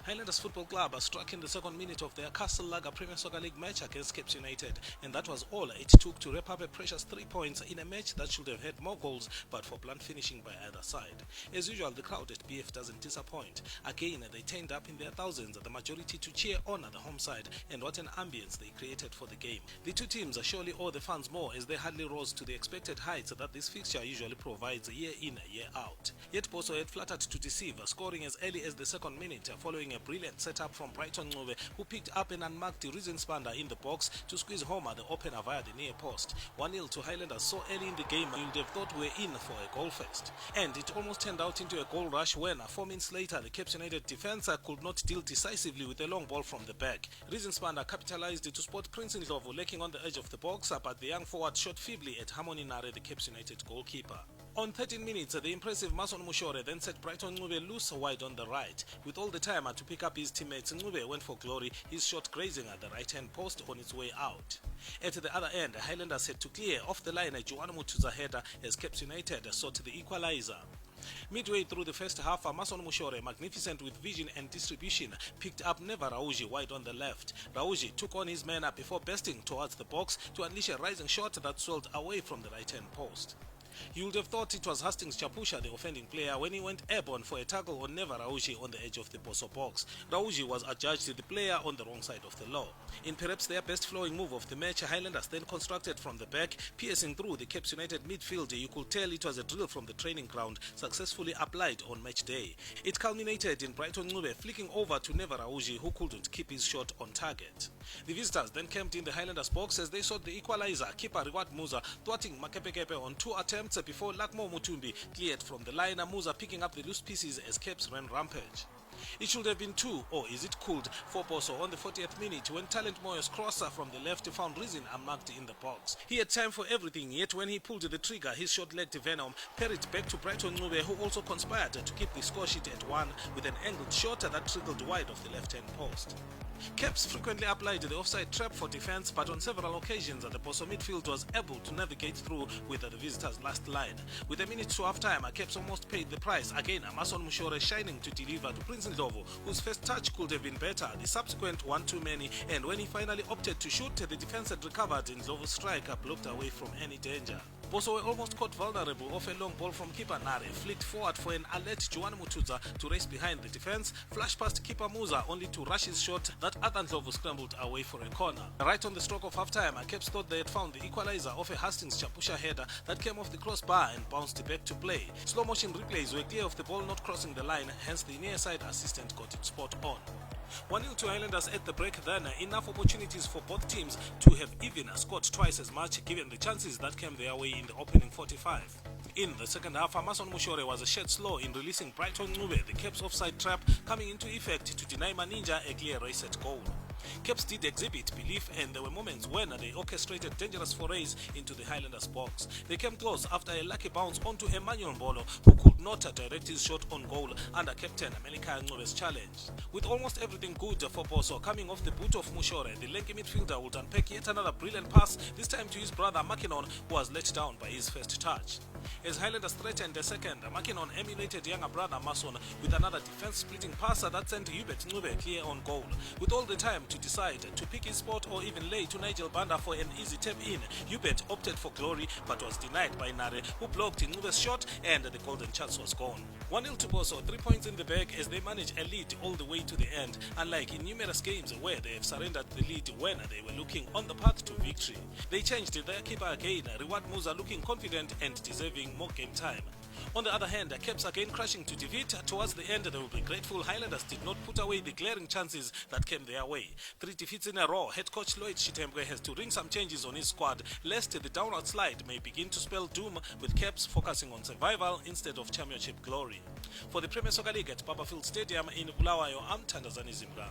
Highlanders Football Club are struck in the second minute of their Castle Lager Premier Soccer League match against Cape United, and that was all it took to wrap up a precious 3 points in a match that should have had more goals but for blunt finishing by either side. As usual, the crowd at BF doesn't disappoint. Again, they turned up in their thousands, the majority to cheer on the home side, and what an ambience they created for the game. The two teams surely owe the fans more as they hardly rose to the expected heights that this fixture usually provides year in, year out. Yet Boso had flattered to deceive, scoring as early as the second minute following a brilliant setup from Brighton Ncube, who picked up an unmarked Rizenspanda in the box to squeeze home at the opener via the near post. 1-0 to Highlanders so early in the game you'd have thought we're in for a goal fest. And it almost turned out into a goal rush when 4 minutes later the Cape United defence could not deal decisively with a long ball from the back. Rizenspanda capitalized to spot Prince Ndlovu lurking on the edge of the box, but the young forward shot feebly at Harmony Nare, the Cape United goalkeeper. On 13 minutes, the impressive Mason Mushore then set Brighton Ncube loose wide on the right. With all the time to pick up his teammates, Ncube went for glory, his shot grazing at the right-hand post on its way out. At the other end, Highlanders had to clear off the line a Joan Mutuza header as Cape United sought the equalizer. Midway through the first half, Mason Mushore, magnificent with vision and distribution, picked up Neva Rauji wide on the left. Rauji took on his man up before bursting towards the box to unleash a rising shot that swirled away from the right-hand post. You would have thought it was Hastings Chapusha, the offending player, when he went airborne for a tackle on Neva Rauji on the edge of the Boso box. Rauji was adjudged the player on the wrong side of the law. In perhaps their best flowing move of the match, Highlanders then constructed from the back, piercing through the Cape United midfield. You could tell it was a drill from the training ground, successfully applied on match day. It culminated in Brighton Ncube flicking over to Neva Rauji, who couldn't keep his shot on target. The visitors then camped in the Highlanders box as they sought the equalizer, keeper Riwat Musa thwarting Makepekepe on 2 attempts before Lakmo Mutumbi cleared from the line, Musa picking up the loose pieces as Capes ran rampage. It should have been 2, or is it cooled, for Boso on the 40th minute when Talent Moyo's crosser from the left found Rizin unmarked in the box. He had time for everything, yet when he pulled the trigger, his short-legged Venom parried back to Brighton Ncube, who also conspired to keep the score sheet at 1 with an angled shot that trickled wide of the left-hand post. Caps frequently applied the offside trap for defense, but on several occasions the Boso midfield was able to navigate through with the visitors' last line. With a minute to half-time, Caps almost paid the price. Again, Mason Mushore shining to deliver to Prince Ndlovu, whose first touch could have been better. The subsequent one too many, and when he finally opted to shoot, the defense had recovered. Ndlovu's strike blocked away from any danger. Boso were almost caught vulnerable off a long ball from keeper Nare, flicked forward for an alert Joan Mutuza to race behind the defense, flash past keeper Musa only to rush his shot that Ndlovu scrambled away for a corner. Right on the stroke of half-time, Caps thought they had found the equalizer off a Hastings Chapusha header that came off the crossbar and bounced back to play. Slow-motion replays were clear of the ball not crossing the line, hence the near-side assistant got it spot on. 1-0 to Highlanders at the break, then enough opportunities for both teams to have even scored twice as much given the chances that came their way in the opening 45. In the second half, Mason Mushore was shed slow in releasing Brighton Ncube, the Caps offside trap coming into effect to deny Maninja a clear race at goal. Caps did exhibit belief, and there were moments when they orchestrated dangerous forays into the Highlanders box. They came close after a lucky bounce onto Emmanuel Mbolo, who could not direct his shot on goal under captain Melika Ncube's challenge. With almost everything good for Boso coming off the boot of Mushore, the lanky midfielder would unpack yet another brilliant pass, this time to his brother Makinon, who was let down by his first touch. As Highlanders threatened the second, Makinon emulated younger brother Mason with another defense-splitting passer that sent Hubert Ncube clear on goal. With all the time to decide to pick his spot or even lay to Nigel Banda for an easy tap-in, Hubert opted for glory but was denied by Nare, who blocked Ncube's shot and the golden chance was gone. 1-0 to Boso, 3 points in the bag as they manage a lead all the way to the end, unlike in numerous games where they have surrendered the lead when they were looking on the path to victory. They changed their keeper again, Riwat Musa looking confident and deserving more game time. On the other hand, Caps again crashing to defeat. Towards the end, they will be grateful Highlanders did not put away the glaring chances that came their way. 3 defeats in a row. Head coach Lloyd Chitembwe has to ring some changes on his squad, lest the downward slide may begin to spell doom, with Caps focusing on survival instead of championship glory. For the Premier Soccer League at Barberfield Stadium in Bulawayo, I'm Tandazani Zimran.